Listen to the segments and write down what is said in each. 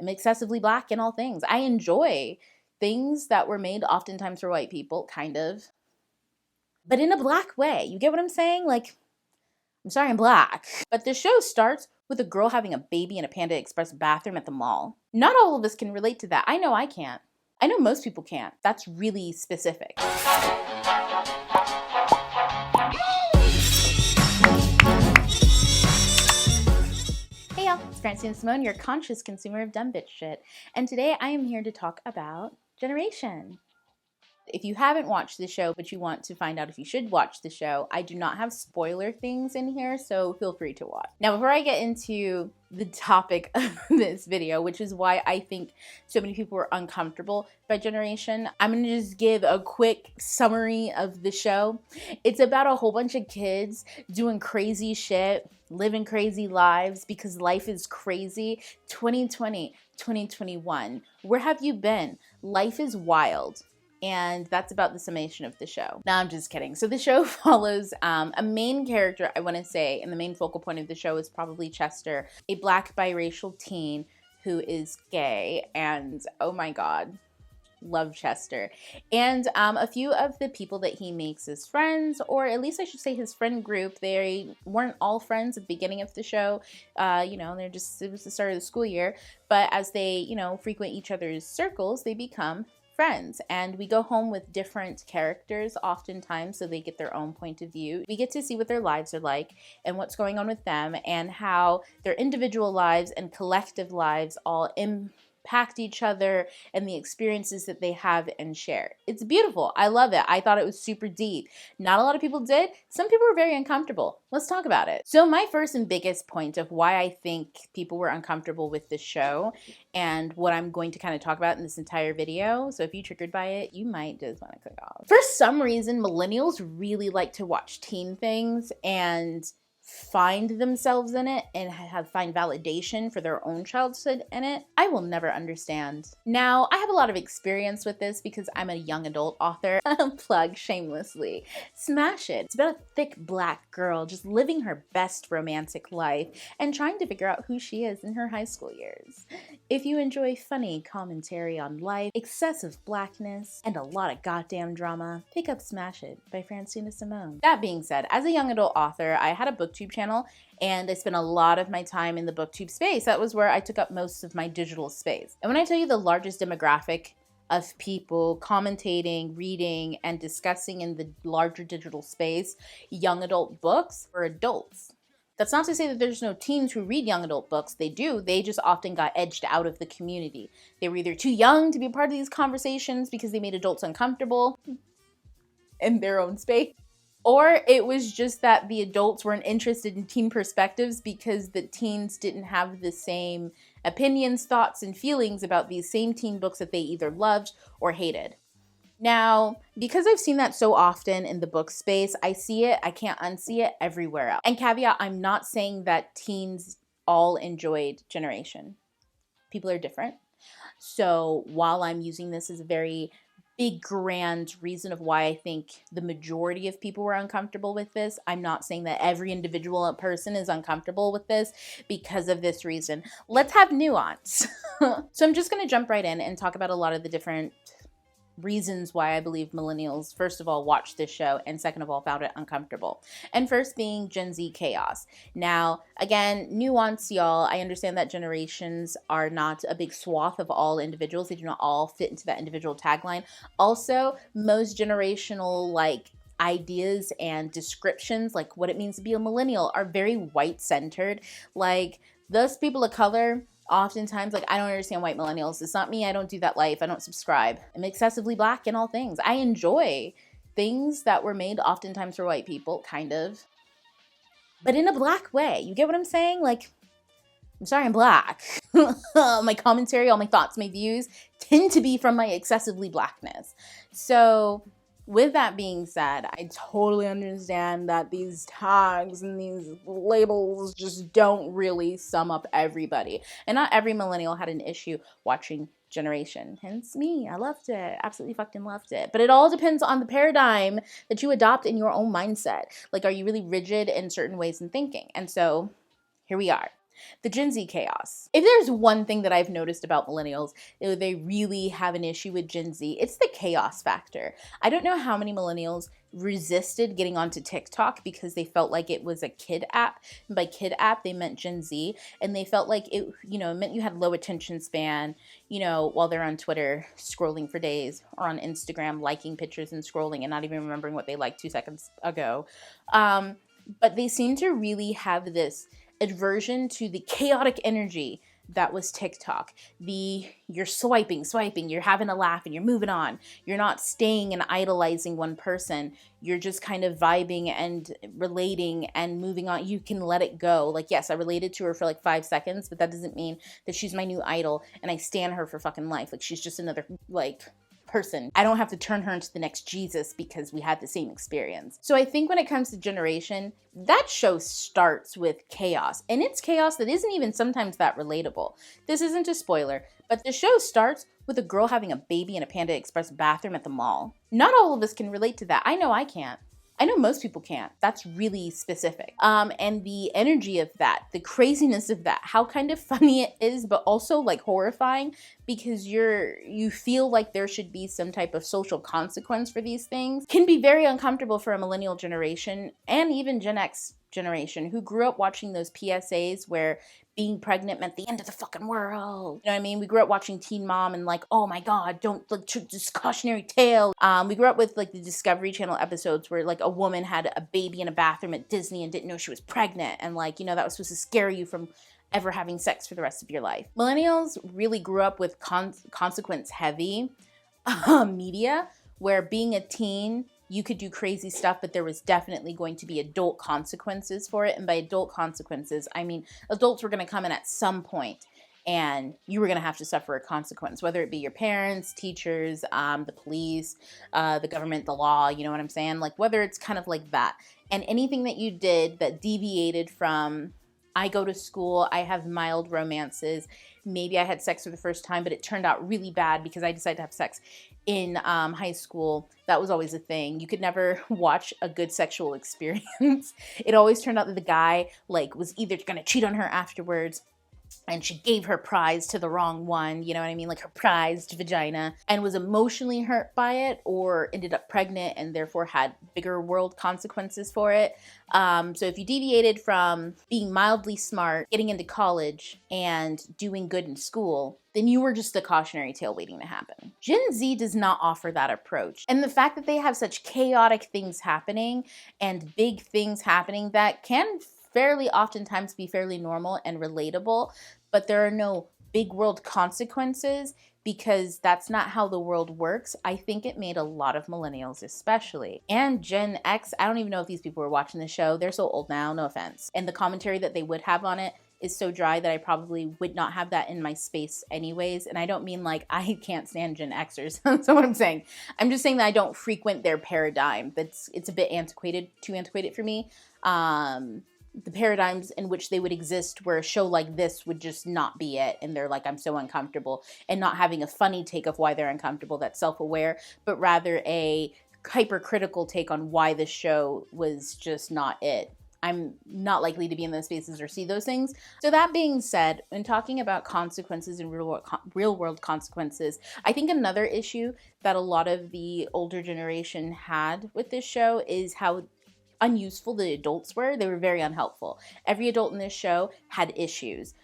I'm excessively black in all things. I enjoy things that were made oftentimes for white people, kind of, but in a black way. You get what I'm saying? Like, I'm sorry, I'm black. But the show starts with a girl having a baby in a Panda Express bathroom at the mall. Not all of us can relate to that. I know I can't. I know most people can't. That's really specific. Hey y'all, it's Francine Simone, your conscious consumer of dumb bitch shit. And today I am here to talk about Generation. If you haven't watched the show, but you want to find out if you should watch the show, I do not have spoiler things in here, so feel free to watch. Now, before I get into the topic of this video, which is why I think so many people were uncomfortable by Generation, I'm gonna just give a quick summary of the show. It's about a whole bunch of kids doing crazy shit, living crazy lives because life is crazy. 2020, 2021, where have you been? Life is wild. And that's about the summation of the show. No, I'm just kidding. So the show follows a main character, I want to say, and the main focal point of the show is probably Chester, a black biracial teen who is gay. And oh my God, love Chester. And a few of the people that he makes as friends, or at least I should say his friend group, they weren't all friends at the beginning of the show. You know, it was the start of the school year. But as they, you know, frequent each other's circles, they become friends. And we go home with different characters oftentimes, so they get their own point of view. We get to see what their lives are like and what's going on with them and how their individual lives and collective lives all impact each other and the experiences that they have and share. It's beautiful. I love it. I thought it was super deep. Not a lot of people did. Some people were very uncomfortable. Let's talk about it. So my first and biggest point of why I think people were uncomfortable with the show and what I'm going to kind of talk about in this entire video. So if you're triggered by it, you might just want to click off. For some reason, millennials really like to watch teen things and find themselves in it and find validation for their own childhood in it. I will never understand. Now, I have a lot of experience with this because I'm a young adult author. Plug shamelessly. Smash It. It's about a thick black girl just living her best romantic life and trying to figure out who she is in her high school years. If you enjoy funny commentary on life, excessive blackness, and a lot of goddamn drama, pick up Smash It by Francine Simone. That being said, as a young adult author, I had a booktube channel and I spent a lot of my time in the booktube space. That was where I took up most of my digital space. And when I tell you the largest demographic of people commentating, reading, and discussing in the larger digital space, young adult books for adults. That's not to say that there's no teens who read young adult books. They do. They just often got edged out of the community. They were either too young to be a part of these conversations because they made adults uncomfortable in their own space, or it was just that the adults weren't interested in teen perspectives because the teens didn't have the same opinions, thoughts, and feelings about these same teen books that they either loved or hated. Now, because I've seen that so often in the book space, I see it, I can't unsee it everywhere else. And caveat, I'm not saying that teens all enjoyed Generation. People are different. So while I'm using this as a very big, grand reason of why I think the majority of people were uncomfortable with this, I'm not saying that every individual person is uncomfortable with this because of this reason. Let's have nuance. So I'm just going to jump right in and talk about a lot of the different reasons why I believe millennials, first of all, watched this show, and second of all, found it uncomfortable. And first being Gen Z chaos. Now, again, nuance, y'all. I understand that generations are not a big swath of all individuals. They do not all fit into that individual tagline. Also, most generational, ideas and descriptions, like what it means to be a millennial, are very white-centered. Like, those people of color, oftentimes, I don't understand white millennials. It's not me. I don't do that life. I don't subscribe. I'm excessively black in all things. I enjoy things that were made oftentimes for white people, kind of, but in a black way. You get what I'm saying? Like, I'm sorry, I'm black. My commentary, all my thoughts, my views tend to be from my excessively blackness. So with that being said, I totally understand that these tags and these labels just don't really sum up everybody. And not every millennial had an issue watching Generation. Hence me. I loved it. Absolutely fucking loved it. But it all depends on the paradigm that you adopt in your own mindset. Like, are you really rigid in certain ways in thinking? And so here we are. The Gen Z chaos. If there's one thing that I've noticed about millennials, they really have an issue with Gen Z, it's the chaos factor. I don't know how many millennials resisted getting onto TikTok because they felt like it was a kid app. And by kid app, they meant Gen Z. And they felt like it, meant you had low attention span, while they're on Twitter scrolling for days, or on Instagram liking pictures and scrolling and not even remembering what they liked 2 seconds ago. But they seem to really have this aversion to the chaotic energy that was TikTok. You're swiping, you're having a laugh and you're moving on. You're not staying and idolizing one person. You're just kind of vibing and relating and moving on. You can let it go. Like, yes, I related to her for like 5 seconds, but that doesn't mean that she's my new idol and I stan her for fucking life. Like, she's just another, person. I don't have to turn her into the next Jesus because we had the same experience. So I think when it comes to Generation, that show starts with chaos. And it's chaos that isn't even sometimes that relatable. This isn't a spoiler, but the show starts with a girl having a baby in a Panda Express bathroom at the mall. Not all of us can relate to that. I know I can't. I know most people can't. That's really specific. And the energy of that, the craziness of that, how kind of funny it is, but also like horrifying, because you feel like there should be some type of social consequence for these things, can be very uncomfortable for a millennial generation and even Gen X generation who grew up watching those PSAs where being pregnant meant the end of the fucking world. You know what I mean? We grew up watching Teen Mom and like, oh my God, don't like this cautionary tale. We grew up with like the Discovery Channel episodes where like a woman had a baby in a bathroom at Disney and didn't know she was pregnant. And like, that was supposed to scare you from ever having sex for the rest of your life. Millennials really grew up with consequence heavy media where being a teen, you could do crazy stuff, but there was definitely going to be adult consequences for it. And by adult consequences, I mean adults were going to come in at some point and you were going to have to suffer a consequence, whether it be your parents, teachers, the police, the government, the law, you know what I'm saying? Like whether it's kind of like that. And anything that you did that deviated from, I go to school, I have mild romances, maybe I had sex for the first time, but it turned out really bad because I decided to have sex in high school. That was always a thing. You could never watch a good sexual experience. It always turned out that the guy was either going to cheat on her afterwards, and she gave her prize to the wrong one, you know what I mean? Like her prized vagina, and was emotionally hurt by it, or ended up pregnant and therefore had bigger world consequences for it. So if you deviated from being mildly smart, getting into college, and doing good in school, then you were just a cautionary tale waiting to happen. Gen Z does not offer that approach. And the fact that they have such chaotic things happening and big things happening that can fairly oftentimes be fairly normal and relatable, but there are no big world consequences because that's not how the world works. I think it made a lot of millennials especially. And Gen X, I don't even know if these people were watching the show. They're so old now, no offense. And the commentary that they would have on it is so dry that I probably would not have that in my space anyways. And I don't mean like I can't stand Gen Xers. That's what I'm saying. I'm just saying that I don't frequent their paradigm. It's a bit antiquated, too antiquated for me. The paradigms in which they would exist where a show like this would just not be it. And they're like, I'm so uncomfortable, and not having a funny take of why they're uncomfortable that's self-aware, but rather a hypercritical take on why the show was just not it. I'm not likely to be in those spaces or see those things. So that being said, when talking about consequences and real world consequences, I think another issue that a lot of the older generation had with this show is how unuseful the adults were. They were very unhelpful. Every adult in this show had issues,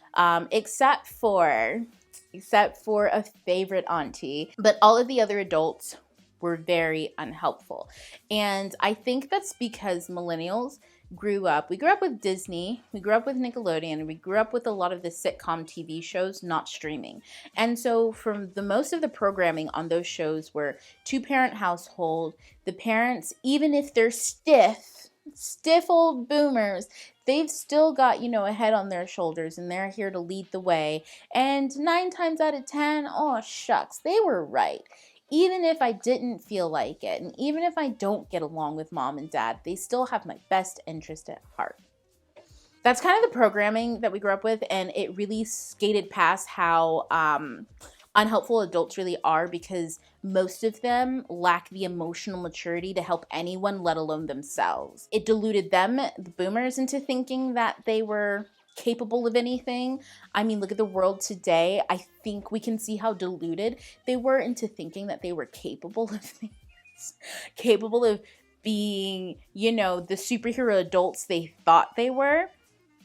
except for a favorite auntie, but all of the other adults were very unhelpful. And I think that's because millennials we grew up with Disney, we grew up with Nickelodeon, we grew up with a lot of the sitcom TV shows not streaming. And so from the most of the programming on those shows were two-parent household. The parents, even if they're stiff old boomers, they've still got, a head on their shoulders, and they're here to lead the way. And 9 times out of 10, oh shucks, they were right. Even if I didn't feel like it, and even if I don't get along with mom and dad, they still have my best interest at heart. That's kind of the programming that we grew up with, and it really skated past how unhelpful adults really are, because most of them lack the emotional maturity to help anyone, let alone themselves. It deluded them, the boomers, into thinking that they were capable of anything. I mean, look at the world today. I think we can see how deluded they were into thinking that they were capable of things, capable of being, you know, the superhero adults they thought they were.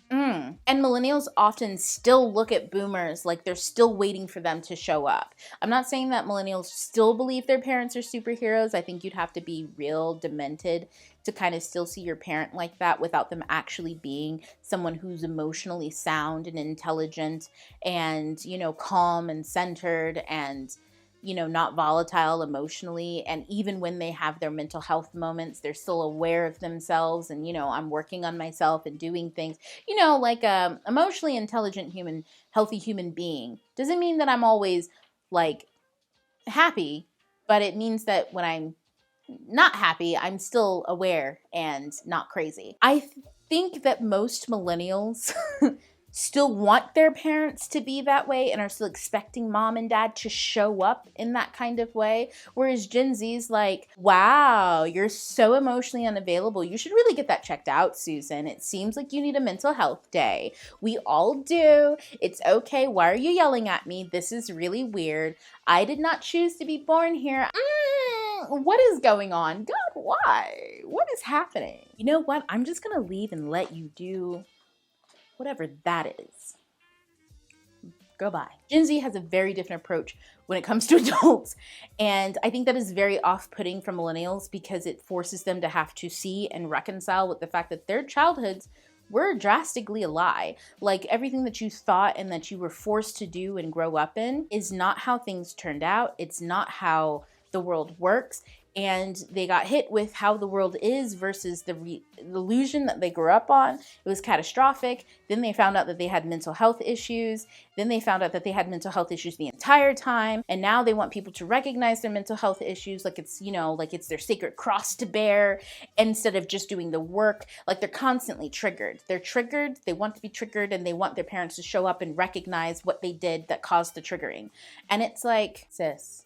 And millennials often still look at boomers like they're still waiting for them to show up. I'm not saying that millennials still believe their parents are superheroes. I think you'd have to be real demented to kind of still see your parent like that without them actually being someone who's emotionally sound and intelligent and, you know, calm and centered and, you know, not volatile emotionally. And even when they have their mental health moments, they're still aware of themselves. And, you know, I'm working on myself and doing things, you know, like a emotionally intelligent human, healthy human being. Doesn't mean that I'm always like happy, but it means that when I'm not happy, I'm still aware and not crazy. I think that most millennials still want their parents to be that way and are still expecting mom and dad to show up in that kind of way. Whereas Gen Z's like, wow, you're so emotionally unavailable. You should really get that checked out, Susan. It seems like you need a mental health day. We all do. It's okay. Why are you yelling at me? This is really weird. I did not choose to be born here. What is going on? God, why? What is happening? You know what? I'm just gonna leave and let you do whatever that is. Go by. Gen Z has a very different approach when it comes to adults. And I think that is very off-putting for millennials because it forces them to have to see and reconcile with the fact that their childhoods were drastically a lie. Like everything that you thought and that you were forced to do and grow up in is not how things turned out. It's not how the world works. And they got hit with how the world is versus the illusion that they grew up on. It was catastrophic. Then they found out that they had mental health issues. Then they found out that they had mental health issues the entire time. And now they want people to recognize their mental health issues like it's, you know, like it's their sacred cross to bear instead of just doing the work. Like they're constantly triggered. They're triggered. They want to be triggered and they want their parents to show up and recognize what they did that caused the triggering. And it's like, sis,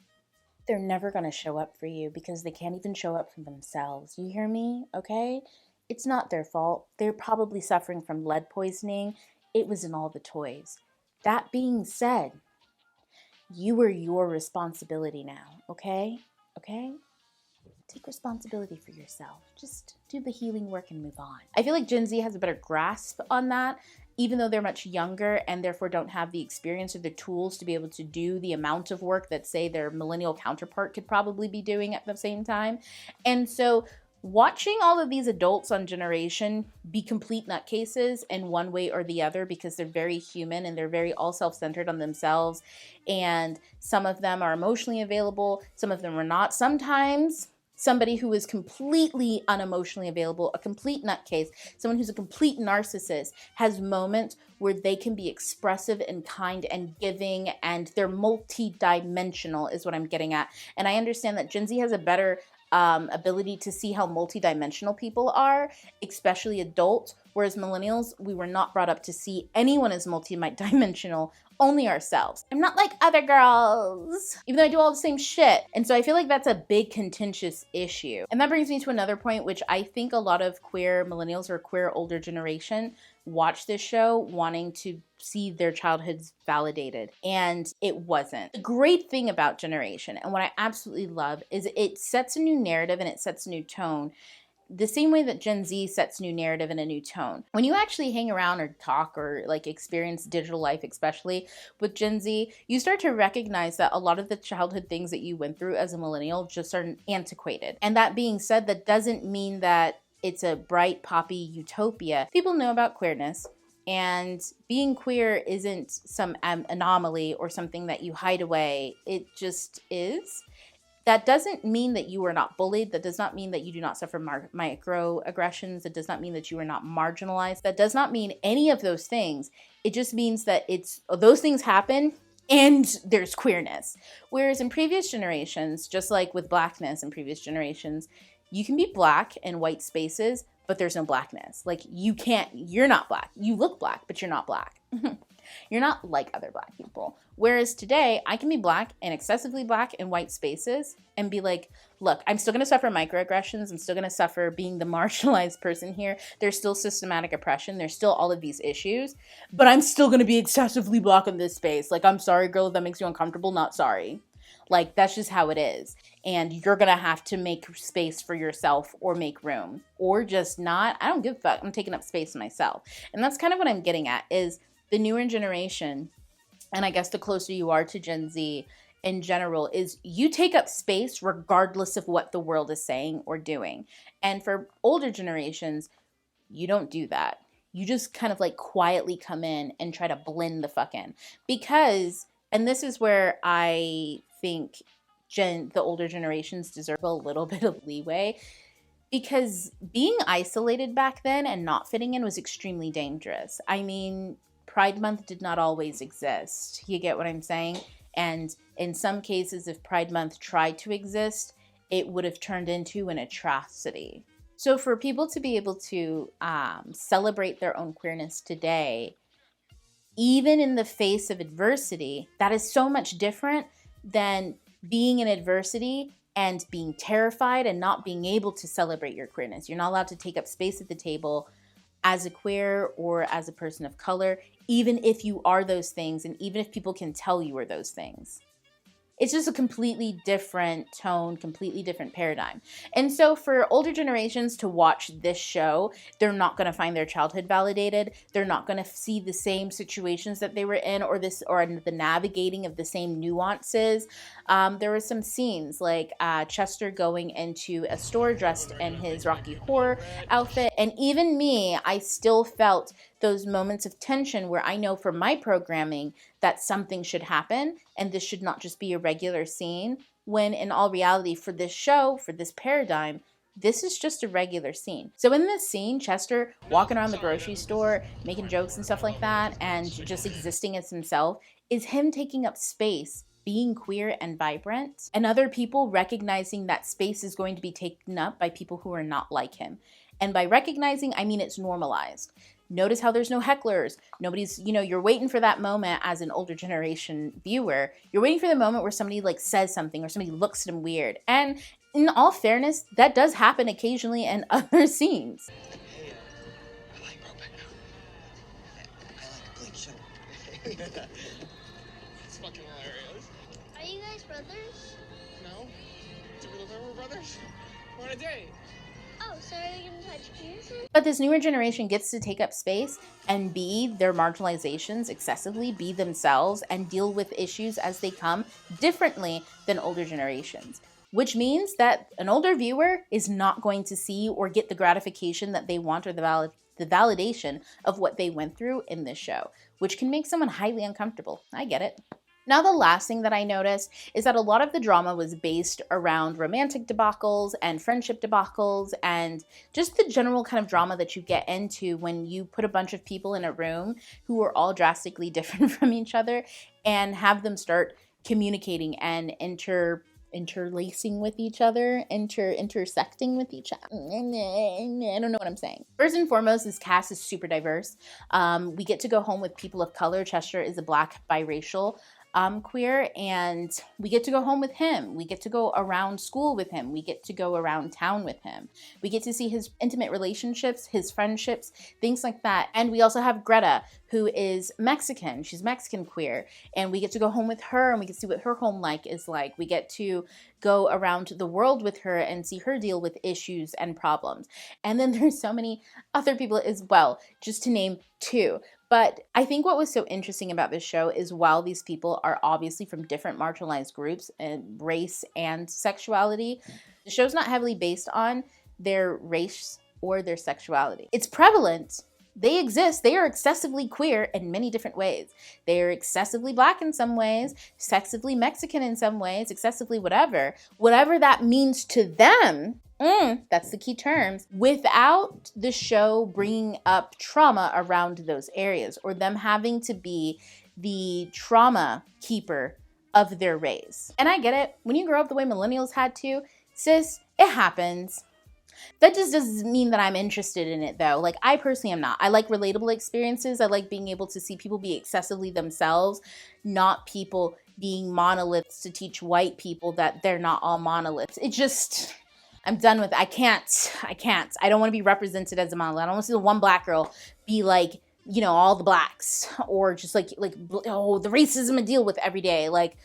they're never going to show up for you because they can't even show up for themselves. You hear me? Okay? It's not their fault. They're probably suffering from lead poisoning. It was in all the toys. That being said, you are your responsibility now. Okay? Okay? Take responsibility for yourself. Just do the healing work and move on. I feel like Gen Z has a better grasp on that, even though they're much younger and therefore don't have the experience or the tools to be able to do the amount of work that, say, their millennial counterpart could probably be doing at the same time. And so watching all of these adults on Generation be complete nutcases in one way or the other because they're very human and they're very all self-centered on themselves, and some of them are emotionally available, some of them are not. Sometimes somebody who is completely unemotionally available, a complete nutcase, someone who's a complete narcissist, has moments where they can be expressive and kind and giving, and they're multi-dimensional is what I'm getting at. And I understand that Gen Z has a better ability to see how multi-dimensional people are, especially adults, whereas millennials, we were not brought up to see anyone as multi-dimensional, only ourselves. I'm not like other girls, even though I do all the same shit. And so I feel like that's a big contentious issue. And that brings me to another point, which I think a lot of queer millennials or queer older generation watch this show wanting to see their childhoods validated, and it wasn't. The great thing about Generation, and what I absolutely love, is it sets a new narrative and it sets a new tone, the same way that Gen Z sets new narrative and a new tone. When you actually hang around or talk or like experience digital life, especially with Gen Z, you start to recognize that a lot of the childhood things that you went through as a millennial just are antiquated. And that being said, that doesn't mean that it's a bright poppy utopia. People know about queerness, and being queer isn't some anomaly or something that you hide away. It just is. That doesn't mean that you are not bullied. That does not mean that you do not suffer microaggressions. That does not mean that you are not marginalized. That does not mean any of those things. It just means that those things happen and there's queerness. Whereas in previous generations, just like with blackness in previous generations, you can be black in white spaces, but there's no blackness. Like you're not black. You look black, but you're not black. You're not like other Black people. Whereas today, I can be Black and excessively Black in white spaces and be like, look, I'm still going to suffer microaggressions. I'm still going to suffer being the marginalized person here. There's still systematic oppression. There's still all of these issues, but I'm still going to be excessively Black in this space. Like, I'm sorry, girl, if that makes you uncomfortable. Not sorry. Like, that's just how it is. And you're going to have to make space for yourself or make room or just not. I don't give a fuck. I'm taking up space myself. And that's kind of what I'm getting at is the newer generation. And I guess the closer you are to Gen Z in general is you take up space regardless of what the world is saying or doing. And for older generations, you don't do that. You just kind of like quietly come in and try to blend the fuck in. Because, and this is where I think the older generations deserve a little bit of leeway, because being isolated back then and not fitting in was extremely dangerous. I mean, Pride Month did not always exist. You get what I'm saying? And in some cases, if Pride Month tried to exist, it would have turned into an atrocity. So for people to be able to celebrate their own queerness today, even in the face of adversity, that is so much different than being in adversity and being terrified and not being able to celebrate your queerness. You're not allowed to take up space at the table as a queer or as a person of color, even if you are those things and even if people can tell you are those things. It's just a completely different tone, completely different paradigm. And so for older generations to watch this show, they're not going to find their childhood validated. They're not going to see the same situations that they were in or the navigating of the same nuances. There were some scenes like Chester going into a store dressed in his Rocky Horror outfit. And even me, I still felt those moments of tension where I know from my programming that something should happen and this should not just be a regular scene, when in all reality for this show, for this paradigm, this is just a regular scene. So in this scene, Chester walking around the grocery store, making jokes and stuff like that, and just existing as himself, is him taking up space, being queer and vibrant, and other people recognizing that space is going to be taken up by people who are not like him. And by recognizing, I mean it's normalized. Notice how there's no hecklers. Nobody's, you're waiting for that moment as an older generation viewer. You're waiting for the moment where somebody like says something or somebody looks at them weird. And in all fairness, that does happen occasionally in other scenes. Hey, I like robot now. I like a clean show. It's fucking hilarious. Are you guys brothers? No? Do we look like we're brothers? We're on a date. Oh, so are you gonna touch penises? But this newer generation gets to take up space and be their marginalizations excessively, be themselves, and deal with issues as they come differently than older generations. Which means that an older viewer is not going to see or get the gratification that they want or the validation of what they went through in this show, which can make someone highly uncomfortable. I get it. Now, the last thing that I noticed is that a lot of the drama was based around romantic debacles and friendship debacles and just the general kind of drama that you get into when you put a bunch of people in a room who are all drastically different from each other and have them start communicating and interlacing with each other, intersecting with each other. I don't know what I'm saying. First and foremost, this cast is super diverse. We get to go home with people of color. Chester is a Black biracial queer, and we get to go home with him. We get to go around school with him. We get to go around town with him. We get to see his intimate relationships, his friendships, things like that. And we also have Greta, who is Mexican. She's Mexican queer, and we get to go home with her and we get to see what her home life is like. We get to go around the world with her and see her deal with issues and problems. And then there's so many other people as well, just to name two. But I think what was so interesting about this show is while these people are obviously from different marginalized groups and race and sexuality, the show's not heavily based on their race or their sexuality. It's prevalent. They exist. They are excessively queer in many different ways. They are excessively Black in some ways, excessively Mexican in some ways, excessively whatever that means to them. That's the key terms, without the show bringing up trauma around those areas or them having to be the trauma keeper of their race. And I get it. When you grow up the way millennials had to, sis, it happens. That just doesn't mean that I'm interested in it, though. Like, I personally am not. I like relatable experiences. I like being able to see people be excessively themselves, not people being monoliths to teach white people that they're not all monoliths. It just, I'm done with it. I can't. I don't want to be represented as a monolith. I don't want to see the one black girl be like, you know, all the blacks, or just like, oh, the racism I deal with every day. Like,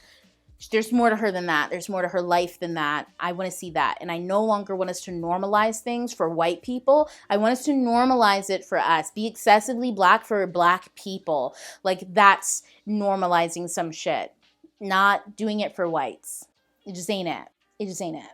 there's more to her than that. There's more to her life than that. I want to see that. And I no longer want us to normalize things for white people. I want us to normalize it for us. Be excessively black for black people. Like, that's normalizing some shit. Not doing it for whites. It just ain't it. It just ain't it.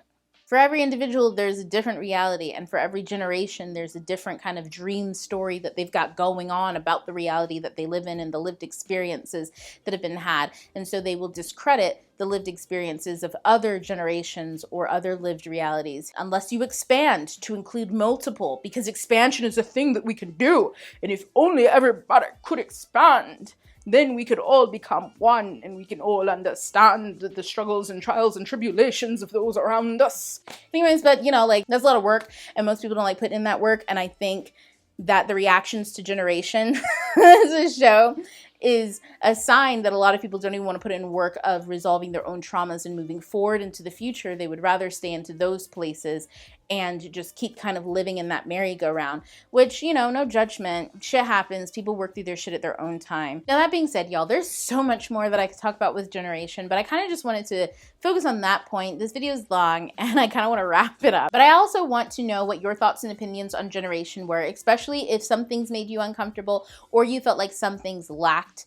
For every individual, there's a different reality, and for every generation, there's a different kind of dream story that they've got going on about the reality that they live in and the lived experiences that have been had. And so they will discredit the lived experiences of other generations or other lived realities unless you expand to include multiple, because expansion is a thing that we can do. And if only everybody could expand, then we could all become one, and we can all understand the struggles and trials and tribulations of those around us. Anyways, but you know, like, that's a lot of work, and most people don't like putting in that work. And I think that the reactions to Generation as a show is a sign that a lot of people don't even want to put in work of resolving their own traumas and moving forward into the future. They would rather stay into those places and just keep kind of living in that merry-go-round, which, you know, no judgment. Shit happens. People work through their shit at their own time. Now, that being said, y'all, there's so much more that I could talk about with Generation, but I kind of just wanted to focus on that point. This video is long, and I kind of want to wrap it up. But I also want to know what your thoughts and opinions on Generation were, especially if some things made you uncomfortable or you felt like some things lacked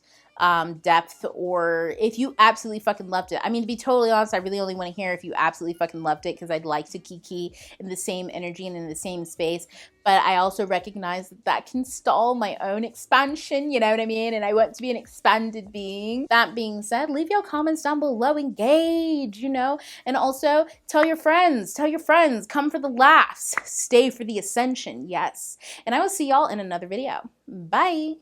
depth, or if you absolutely fucking loved it. I mean, to be totally honest, I really only want to hear if you absolutely fucking loved it, because I'd like to kiki in the same energy and in the same space. But I also recognize that that can stall my own expansion, you know what I mean? And I want to be an expanded being. That being said, leave your comments down below, engage, you know? And also tell your friends, come for the laughs, stay for the ascension, yes. And I will see y'all in another video. Bye.